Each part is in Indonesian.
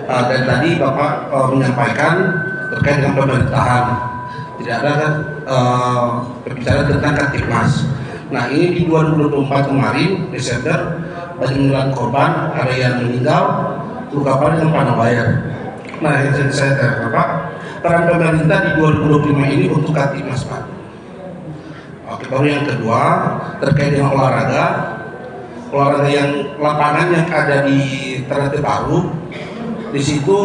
Dan tadi Bapak menyampaikan terkait dengan pemerintahan, tidak ada kan pembicaraan tentang Kamtipmas. Nah ini di 2024 kemarin Desember banyak 9 korban, ada yang meninggal, luka parah dengan panah bayar. Nah yang saya tanya Pak, peran pemerintah di 2025 ini untuk Kamtipmas Pak. Oke, baru yang kedua terkait dengan olahraga yang lapangan yang ada di Ternate Baru, di situ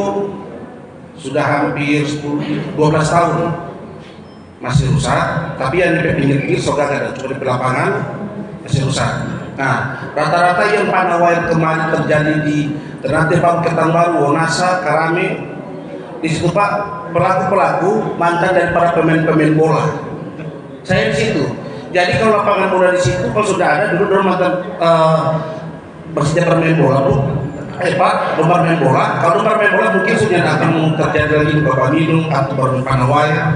sudah hampir 12 tahun masih rusak, tapi yang di pinggir-pinggir soalnya ada, cuma di lapangan masih rusak. Nah, rata-rata yang panah wayar kemarin terjadi di Ternate Baru, Ketanbaru, Wonasa, Karame, di situ Pak, pelaku-pelaku mantan dari para pemain-pemain bola. Saya di situ. Jadi kalau lapangan bola di situ, kalau sudah ada dulu mantan bersedia bermain bola Bu. Pak, bermain bola. Kalau bermain bola mungkin sudah akan terjadi lagi di Bapak Minum atau bermain panah wayar.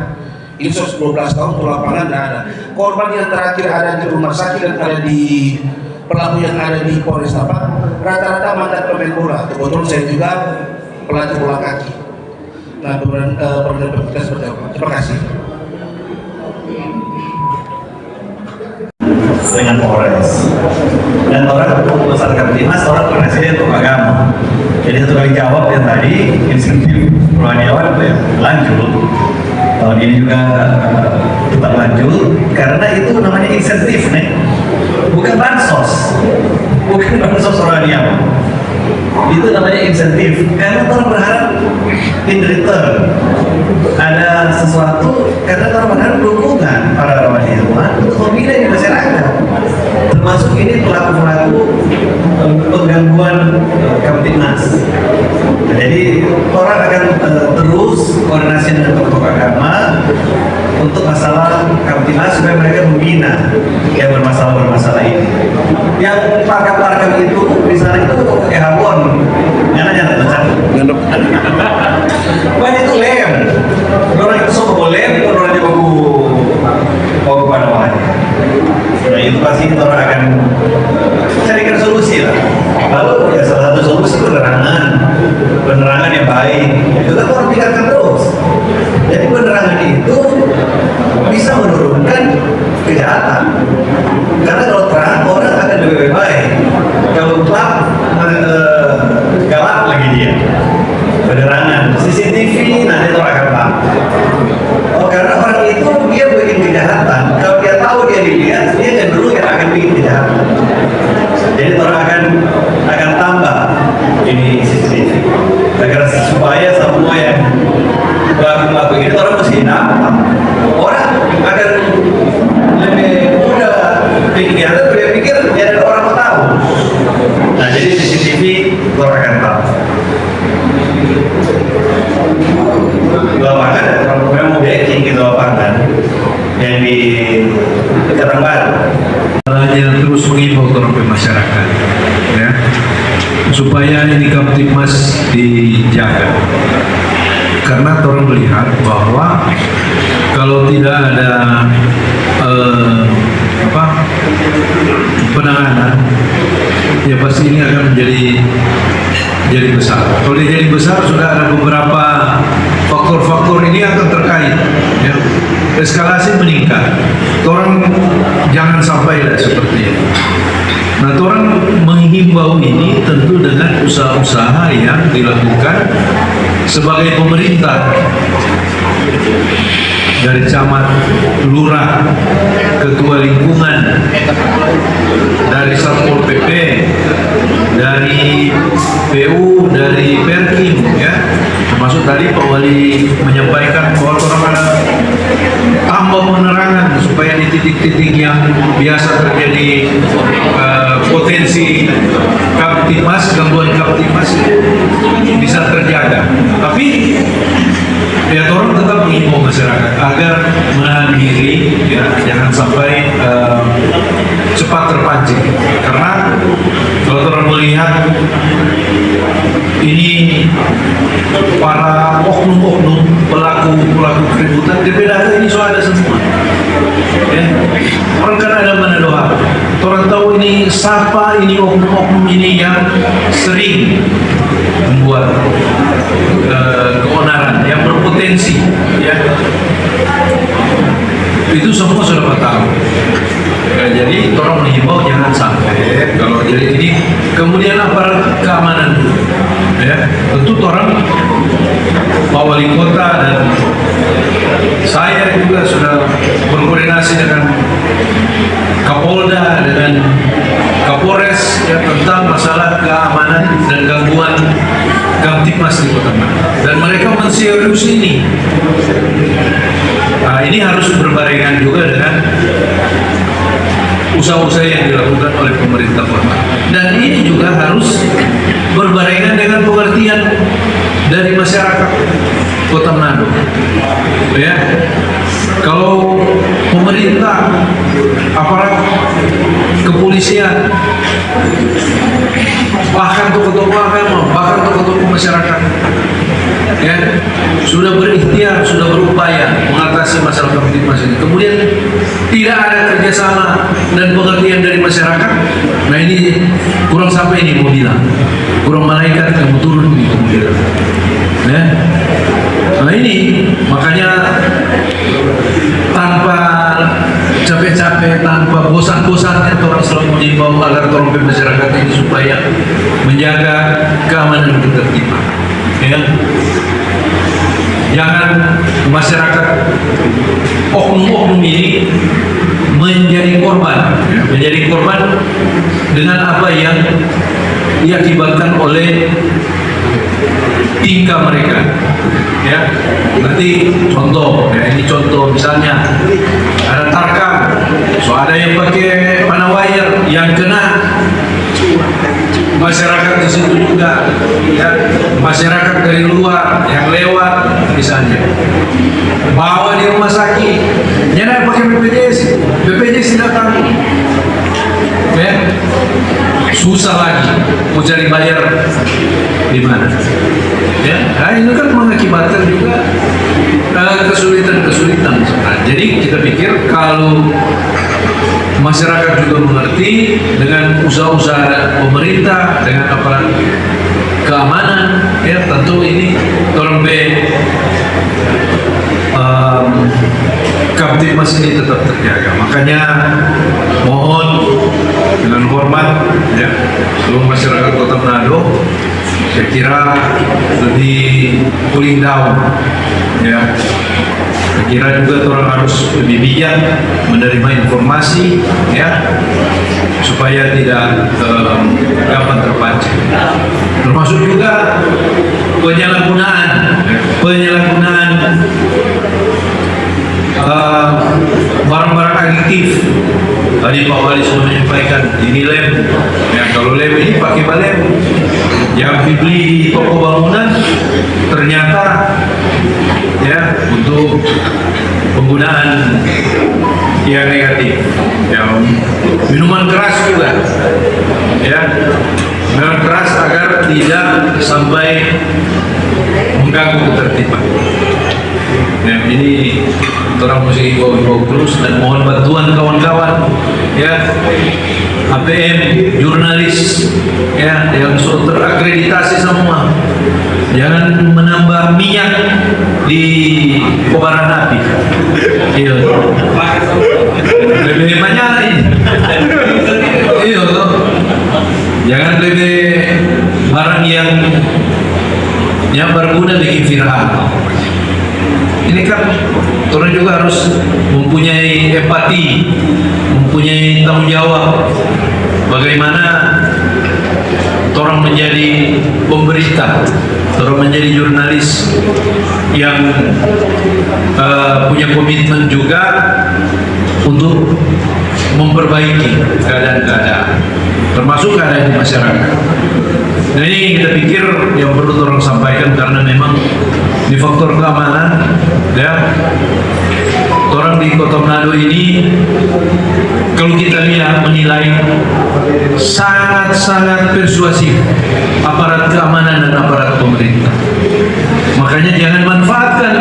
Ini 12 tahun untuk lapangan tidak ada. Korban yang terakhir ada di rumah sakit dan ada di pelaku yang ada di Polres Pak, rata-rata mantan pemain bola. Kebetulan saya juga pelatih bola kaki. Nah, pertanyaan kita seperti apa? Terima kasih. Dengan Polres dan orang urusan Kamtipmas, orang koordinasinya untuk agama. Jadi satu kali jawab yang tadi insentif rohaniawan lanjut, tahun ini juga tetap lanjut karena itu namanya insentif nih, bukan bansos rohaniawan, itu namanya insentif karena orang berharap in return ada sesuatu, karena orang berharap dukungan para rohaniawan untuk membina di masyarakat, termasuk ini pelaku-pelaku penggangguan Kamtipmas. Jadi orang akan terus koordinasi dengan tokoh agama untuk masalah Kamtipmas supaya mereka membina yang bermasalah ini. Yang pakar-pakar itu di sana itu habon, nyala banyak itu lem, orang itu sok lem, orang itu baku panah. Nah itu pasti orang akan carikan solusi lah. Lalu ya salah satu solusi penerangan yang baik. Itu kan orang tingkatkan terus. Jadi penerangan itu bisa menurunkan kejahatan. Karena kalau terang orang akan lebih baik. Kalau gelap galak lagi dia. Penerangan CCTV nanti orang akan tahu. Oh karena orang itu dia bikin kejahatan. Kalau dia tahu dia dilihat, dia cenderung yang akan bikin kejahatan. Jadi orang akan tambah ini CCTV. Agar supaya semua yang pelaku ini orang mesti nampak. Orang akan lebih mudah pikir, dia pikir dia ada orang mau tahu. Nah jadi CCTV orang akan tahu. Lapangan kalau memang backing gitu lapangan yang di Ketanbaru hanya terus mengimbau ke masyarakat ya, supaya ini Kamtipmas dijaga, karena orang melihat bahwa kalau tidak ada penanganan ya pasti ini akan jadi besar. Kalau dia jadi besar sudah ada beberapa faktor-faktor ini akan terkait ya. Eskalasi meningkat, orang jangan sampai seperti ini. Nah, orang menghimbau ini tentu dengan usaha-usaha yang dilakukan sebagai pemerintah, dari camat, lurah, ketua lingkungan, dari Satpol PP, dari PU, dari Perkim, ya. Termasuk tadi Pak Wali menyampaikan bahwa orang ada tambah penerangan supaya di titik-titik yang biasa terjadi potensi Kamtipmas, gangguan Kamtipmas bisa terjaga. Tapi ya orang tetap mengimbau masyarakat agar menahan diri, ya, jangan sampai cepat terpancing. Karena kalau orang melihat ini para oknum-oknum pelaku keributan DPD ini sudah ada semua. Ya. Orang kan ada mana doa. Orang tahu ini sapa ini oknum-oknum ini yang sering membuat keonaran yang berpotensi, ya. Itu semua sudah tahu. Ya, jadi tolong menghimbau jangan sampai kalau jadi ini kemudian aparat keamanan, ya, tentu orang Pak Wali Kota dan saya juga sudah berkoordinasi dengan Kapolda dengan Kapolres, ya, tentang masalah keamanan dan gangguan Kamtipmas di Kota Manado, dan mereka menserius ini. Nah, ini harus berbarengan juga dengan usaha-usaha yang dilakukan oleh pemerintah kota, dan ini juga harus berbarengan dengan pengertian dari masyarakat Kota Manado, ya. Kalau pemerintah, aparat kepolisian, bahkan tokoh-tokoh agama, bahkan tokoh-tokoh masyarakat, ya, sudah berikhtiar, sudah berupaya mengatasi masalah Kamtipmas ini, kemudian tidak ada kerjasama dan pengertian dari masyarakat, nah ini kurang sampai ini mau bilang, kurang malaikat yang mau turun di kemudian, ya. Nah ini makanya tanpa capek-capek, tanpa bosan-bosannya orang selalu mengimbau agar tolong masyarakat ini supaya menjaga keamanan dan ketertiban, ya. Jangan masyarakat oknum-oknum ini menjadi korban dengan apa yang diakibatkan oleh tingkah mereka, ya. Nanti contoh, ya, ini contoh misalnya ada tarkam, so ada yang pakai panah wire yang kena masyarakat di situ juga, ya, masyarakat dari luar yang lewat misalnya bawa di rumah sakit, jangan pakai BPJS datang, ya, susah lagi mau cari bayar di mana, ya. Nah, ini kan mengakibatkan juga kesulitan. Nah, jadi kita pikir kalau masyarakat juga mengerti dengan usaha-usaha pemerintah, dengan aparat keamanan, ya, tentu ini tolong Kamtipmas ini tetap terjaga. Makanya mohon dengan hormat, ya, seluruh masyarakat Kota Manado, saya kira lebih cooling down, ya. Saya kira juga orang harus lebih bijak menerima informasi, ya, supaya tidak gampang terpancing. Termasuk juga penyalahgunaan barang-barang adiktif. Tadi Pak Wali sudah menyampaikan ini lem, ya, kalau lem ini pakai lem yang dibeli di toko bangunan ternyata, ya, untuk penggunaan yang negatif, ya. Minuman keras juga, ya, minuman keras agar tidak sampai mengganggu ketertiban. Nah, ini orang mesti himbau terus dan mohon bantuan kawan-kawan, ya, APM, jurnalis, ya, yang sudah terakreditasi semua, jangan menambah minyak di kobaran api, iya, lebih banyak ini, iya, jangan lebih barang yang berguna bikin viral. Ini kan orang juga harus mempunyai empati, mempunyai tanggung jawab. Bagaimana orang menjadi pemberita, orang menjadi jurnalis yang punya komitmen juga untuk memperbaiki keadaan-keadaan, termasuk keadaan di masyarakat. Nah, ini kita pikir yang perlu orang sampaikan karena memang di faktor keamanan, ya, orang di Kota Manado ini kalau kita lihat menilai sangat-sangat persuasif aparat keamanan dan aparat pemerintah. Makanya jangan manfaatkan,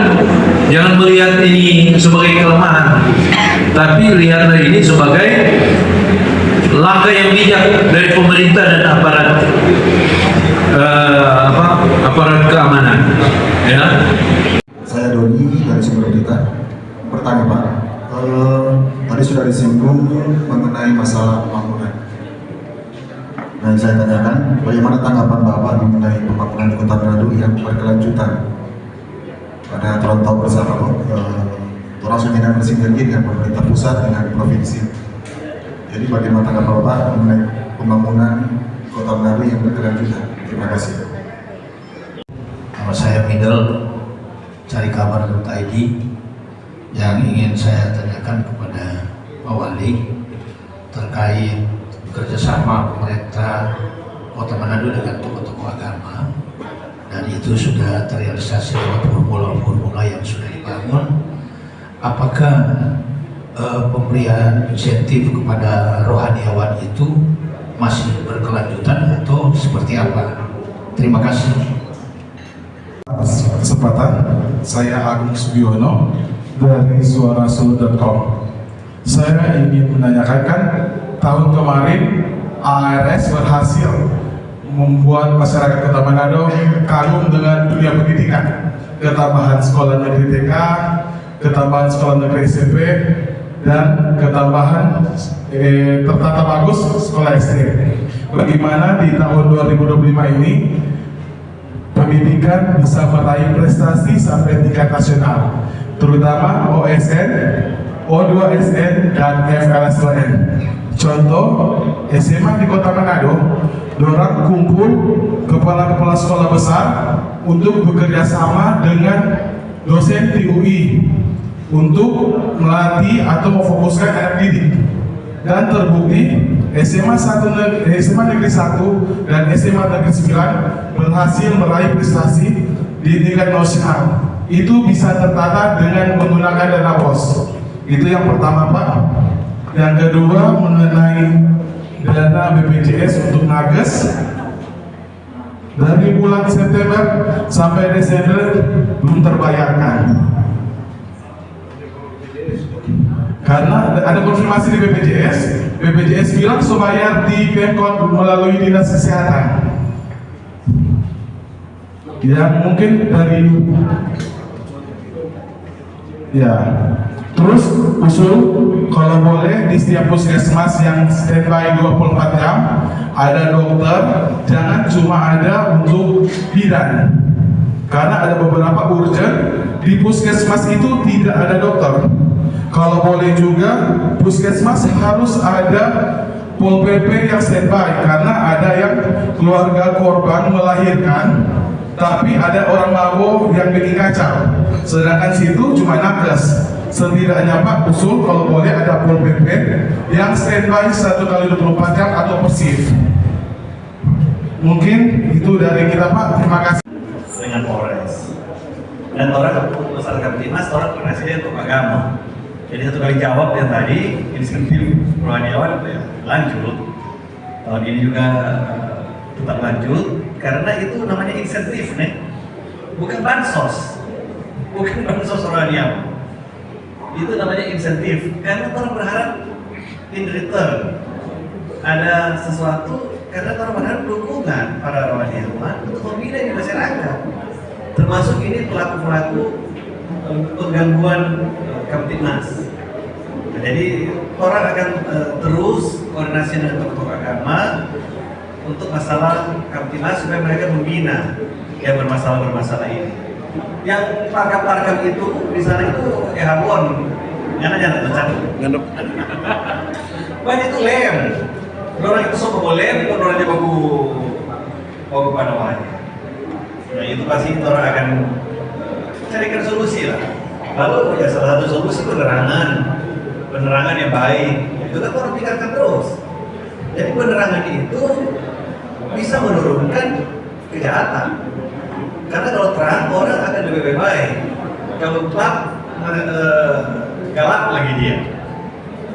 jangan melihat ini sebagai kelemahan, tapi lihatlah ini sebagai langkah yang bijak dari pemerintah dan aparat keamanan. Ya. Saya Doni dari Sumber Berita. Pertanyaan Pak, tadi sudah disinggung mengenai masalah pembangunan. Nah, yang saya tanyakan, bagaimana tanggapan Bapak mengenai pembangunan di Kota Manado yang berkelanjutan? Pada tahun bersama, orang sudah bersinergi dengan pemerintah pusat dengan provinsi. Jadi bagaimana tanggapan Bapak mengenai pembangunan Kota Manado yang berkelanjutan? Terima kasih. Nama saya Middle, cari kabar.id. Yang ingin saya tanyakan kepada Pak Wali terkait kerjasama pemerintah Kota Manado dengan tokoh-tokoh agama, dan itu sudah terrealisasi lewat formula-formula yang sudah dibangun. Apakah pemberian insentif kepada rohaniawan itu masih berkelanjutan atau seperti apa? Terima kasih. Atas kesempatan, saya Agung Subiono dari suarasolo.com. Saya ingin menanyakan, kan tahun kemarin ARS berhasil membuat masyarakat Kota Manado kagum dengan dunia pendidikan, ketambahan sekolah negeri TK, ketambahan sekolah negeri SMP, dan ketambahan tertata bagus sekolah SD. Bagaimana di tahun 2025 ini pendidikan bisa meraih prestasi sampai tingkat nasional, terutama OSN, O2SN, dan FLSN. Contoh, SMA di Kota Manado, dorang kumpul kepala-kepala sekolah besar untuk bekerja sama dengan dosen di UI untuk melatih atau memfokuskan anak didik. Dan terbukti SMA Negeri 1 dan SMA Negeri 9 berhasil meraih prestasi di tingkat nasional. Itu bisa tertata dengan menggunakan dana BOS. Itu yang pertama, Pak. Yang kedua, mengenai dana BPJS untuk nakes, dari bulan September sampai Desember belum terbayarkan. Karena ada konfirmasi di BPJS bilang bayar di Pemkot melalui Dinas Kesehatan. Ya, mungkin dari terus usul kalau boleh di setiap puskesmas yang standby 24 jam ada dokter, jangan cuma ada untuk bidan. Karena ada beberapa urgent di puskesmas itu tidak ada dokter. Kalau boleh juga puskesmas harus ada Pol PP yang standby, karena ada yang keluarga korban melahirkan tapi ada orang mabuk yang bikin kacau, sedangkan situ cuma nakes. Setidaknya Pak usul kalau boleh ada Pol PP yang standby 1x24 jam atau persif. Mungkin itu dari kita Pak, terima kasih. Dengan Polres dan orang besar Kamtimas, orang koordinasinya untuk agama. Jadi satu kali jawab yang tadi, insentif rohaniawan ya, lanjut. Tahun ini juga tetap lanjut karena itu namanya insentif nih, bukan bansos rohaniawan. Itu namanya insentif karena orang berharap in return ada sesuatu, karena orang berharap dukungan para rohaniawan untuk membina di masyarakat, termasuk ini pelaku-pelaku penggangguan Kamtibnas. Nah, jadi orang akan terus koordinasi dengan tokoh agama untuk masalah Kamtibnas supaya mereka membina yang bermasalah ini. Yang parkam itu di sana itu habon, nyana tuh cari. Banyak itu lem. Orang itu sok boleh, orangnya bagu panawanya. Nah itu pasti orang akan carikan solusi lah. Lalu ya salah satu solusi penerangan yang baik. Itu kan orang pikirkan terus. Jadi penerangan itu bisa menurunkan kejahatan. Karena kalau terang orang akan lebih baik. Kalau gelap galak lagi dia.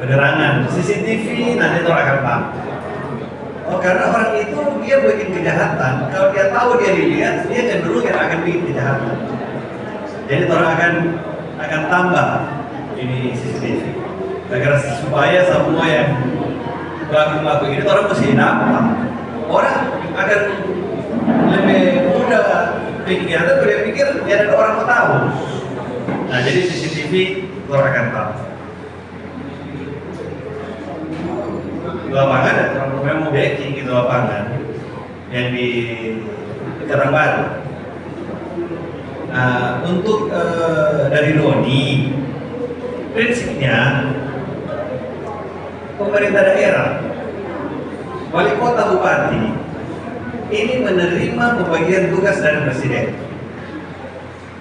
Penerangan, CCTV nanti orang akan paham. Oh, karena orang itu dia bikin kejahatan. Kalau dia tahu dia dilihat, dia cenderung akan bikin kejahatan. Jadi orang akan tambah ini CCTV agar supaya semua yang pelaku ini orang mesti dapat. Orang akan lebih mudah pikiran, kalau dia pikir ya ada orang mau tahu. Nah, jadi CCTV orang akan tahu. Lapangan ada orang mau backing gitu lapangan yang di Karangbaru. Nah, untuk dari Doni, prinsipnya pemerintah daerah, wali kota, bupati ini menerima pembagian tugas dari presiden.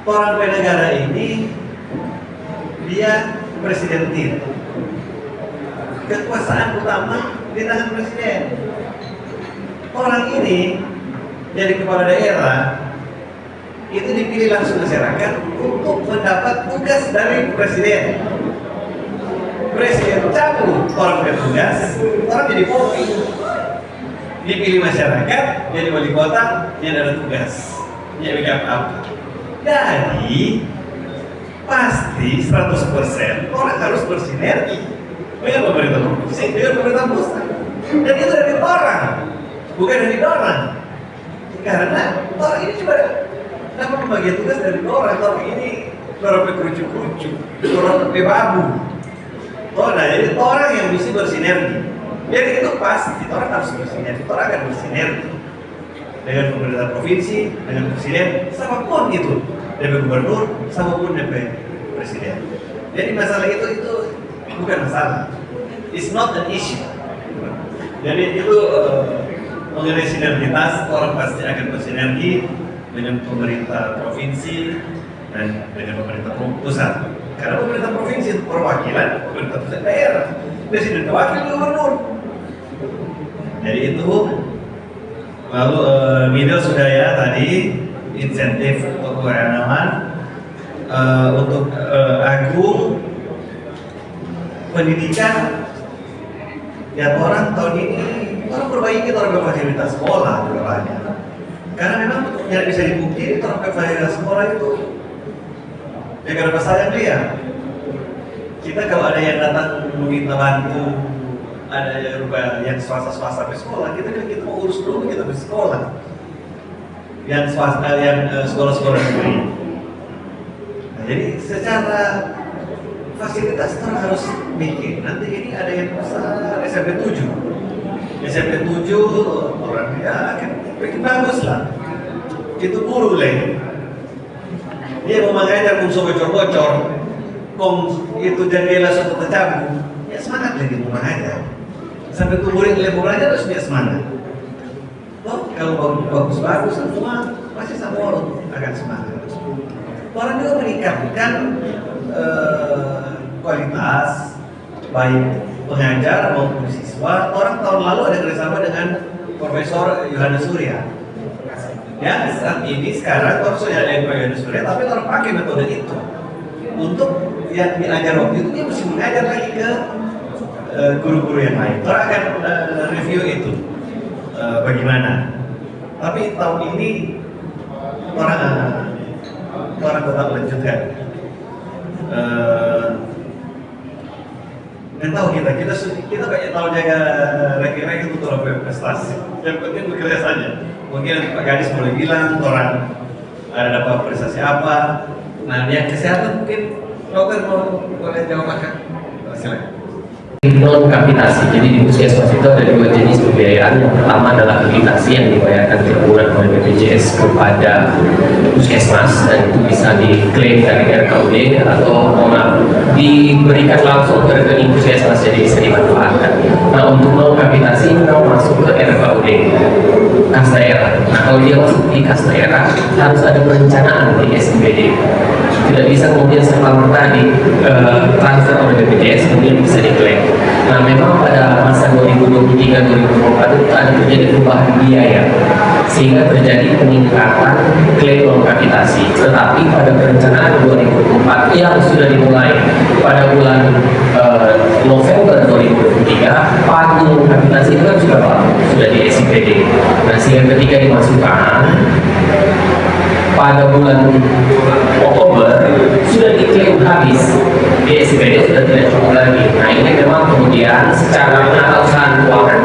Orang negara ini dia presidentil, kekuasaan utama di tangan presiden. Orang ini jadi kepala daerah itu dipilih langsung masyarakat untuk mendapat tugas dari presiden. Presiden cabut orang bertugas, orang jadi popi. Dipilih masyarakat jadi wali kota, yang ada tugas, jadi apa? Jadi pasti 100% orang harus bersinergi dengan pemerintah provinsi, dengan pemerintah pusat. Dan itu dari orang, bukan dari orang. Karena orang ini cuma dapat pembagian tugas dari orang ini orang berkerucuk-kerucuk, orang bebabu. Nah, jadi orang yang bisa bersinergi. Jadi itu pasti orang harus bersinergi, orang akan bersinergi dengan pemerintah provinsi, dengan presiden, siapapun itu, DP gubernur, siapapun DP presiden. Jadi masalah itu bukan masalah. It's not an issue. Jadi itu mengenai sinergitas, orang pasti akan bersinergi dengan pemerintah provinsi dan dengan pemerintah pusat. Karena pemerintah provinsi itu perwakilan pemerintah pusat daerah, presiden wakil gubernur. Jadi itu, lalu middle sudah ya tadi insentif untuk kewenangan untuk agung pendidikan. Ya orang tahun ini orang perbaiki orang berfasilitas sekolah juga banyak. Karena memang yang bisa dibukti orang berfasilitas sekolah itu ya karena sayang dia. Kita kalau ada yang datang meminta bantu, ada yang swasta ke sekolah, kita mau urus dulu, kita ke sekolah. Yang swasta, yang sekolah-sekolah negeri. Nah, jadi secara fasilitas kita harus bikin. Nanti ini ada yang besar SMP 7. SMP 7 orangnya bikin bagus lah. Itu guru lagi. Dia mau mengajar kumso bocor-bocor, itu jadilah suatu tercabut. Ya semangat lagi mau mengajar. Sampai murid level belajar harus dia semangat. Kalau bagus-bagus semua pasti sama orang akan semangat. Orang juga meningkatkan kualitas baik pengajar maupun siswa. Orang tahun lalu ada kerjasama dengan Profesor Yohanes Surya. Ya saat ini sekarang orang sudah ada Yohanes Surya, tapi orang pakai metode itu untuk yang diajar waktu itu dia mesti mengajar lagi ke guru-guru yang lain. Orang akan review itu bagaimana. Tapi tahun ini orang tetap lanjutkan. Dan tahu kita banyak tahu jaga ranking itu untuk prestasi. Yang penting bekerja saja. Mungkin Pak Gadis boleh bilang orang ada dapat prestasi apa. Nah, yang kesehatan mungkin dokter boleh jawabkan. Silakan. Non kapitasi, jadi di puskesmas itu ada dua jenis pembiayaan. Yang pertama adalah kapitasi yang dibayarkan tiap bulan oleh BPJS kepada puskesmas dan itu bisa diklaim dari RKUD atau diberikan langsung ke rekening puskesmas, jadi bisa dimanfaatkan. Nah, untuk non kapitasi ini mau masuk ke RKUD kas daerah. Nah, kalau dia masuk di kas daerah harus ada perencanaan di SPBD. Tidak bisa kemudian serta-merta di transfer oleh BPJS kemudian bisa diklaim. Nah, memang pada masa 2023-2024 itu ada terjadi perubahan biaya sehingga terjadi peningkatan klaim non kapitasi. Tetapi pada perencanaan 2024 yang sudah dimulai pada bulan November 2023, pagu non kapitasi itu kan sudah di SIPD. Nah, sehingga ketika dimasukkan pada bulan Oktober sudah diklaim habis di SPPD sudah tidak cukup lagi. Nah ini memang kemudian secara penata usaha keuangan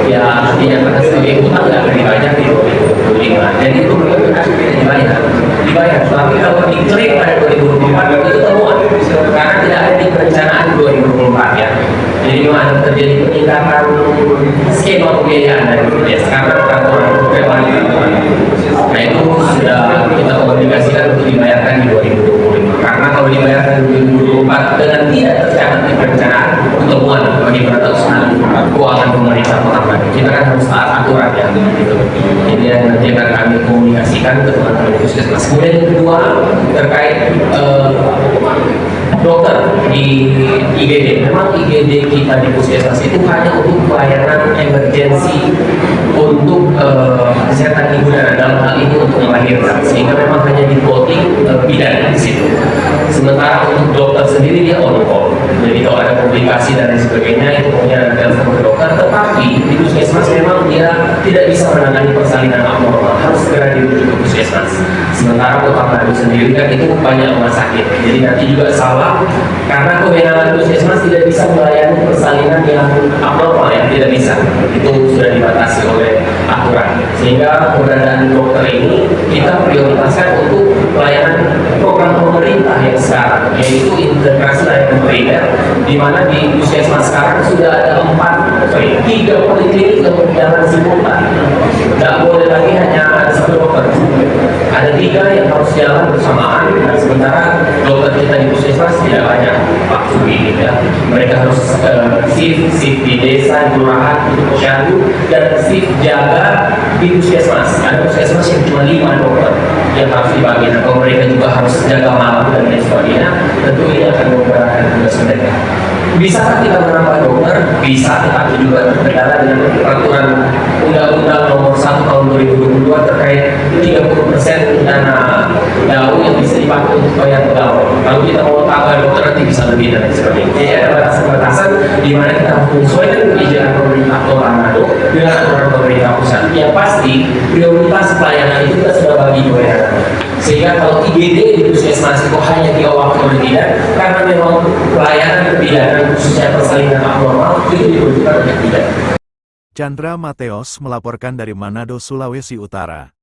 ya dinyatakan sebagai utang nggak akan dibayar di 2025. Jadi itu tidak dibayar. Tapi kalau diklaim pada 2024 itu temuan karena tidak ada di perencanaan 2024 ya. Jadi memang ada terjadi peningkatan skema pembiayaan dari BPJS karena peraturan peraturan. Nah itu sudah kita komunikasikan untuk dibayarkan di 2025. Karena kalau dibayarkan di 2024 dengan tidak tercatat di perencanaan pertemuan bagi penata usaha keuangan pemerintah Kota Bandung, kita kan harus taat aturan ya. Gitu. Ini yang nanti akan kami komunikasikan ke teman-teman puskesmas. Kemudian yang kedua terkait dokter di IGD. Memang IGD kita di puskesmas itu hanya untuk pelayanan emergensi untuk kesehatan ibu dan anak, dalam hal ini untuk melahirkan, sehingga memang hanya di voting bidan di situ. Sementara untuk dokter sendiri dia on call. Jadi kalau ada komplikasi dan lain sebagainya itu punya telepon ke dokter. Tetapi di puskesmas memang dia tidak bisa menangani persalinan abnormal, harus segera dirujuk ke puskesmas. Sementara Kota Bandung sendiri kan itu banyak rumah sakit. Jadi nanti juga salah karena kewenangan puskesmas tidak bisa melayani persalinan yang abnormal, yang tidak bisa. Itu sudah dibatasi oleh aturan. Sehingga keberadaan dokter ini kita prioritaskan untuk pelayanan program pemerintah yang sekarang, yaitu integrasi layanan primer, di mana di puskesmas sekarang sudah ada 3 poliklinik yang berjalan simultan. Tidak boleh lagi hanya ada 1 dokter. Ada 3 yang harus jalan bersamaan. Dan sementara dokter kita di puskesmas tidak banyak waktu ini ya. Mereka harus shift di desa, di kelurahan, di posyandu, dan shift jaga di puskesmas. Ada puskesmas yang cuma 5 dokter yang harus dibagi. Nah, kalau mereka juga harus jaga malam dan lain sebagainya, tentu ini akan memberatkan tugas mereka. Bisakah kita menambah dokter? Bisa, tetapi juga berkaitan dengan peraturan Undang-Undang Nomor 1 Tahun 2022 terkait 30% dana DAU yang bisa dipakai untuk bayar pegawai. Kalau kita mau tambah dokter nanti bisa lebih dan sebagainya. Jadi ada batasan-batasan di mana kita harus menyesuaikan kebijakan pemerintah Kota Manado dengan aturan pemerintah pusat. Yang pasti prioritas pelayanan itu kita sudah bagi kewenangan. Sehingga kalau IGD di puskesmas itu hanya diawasi oleh bidan, karena memang pelayanan kebidanan khususnya persalinan abnormal itu diperuntukkan oleh bidan. Chandra Mateos melaporkan dari Manado, Sulawesi Utara.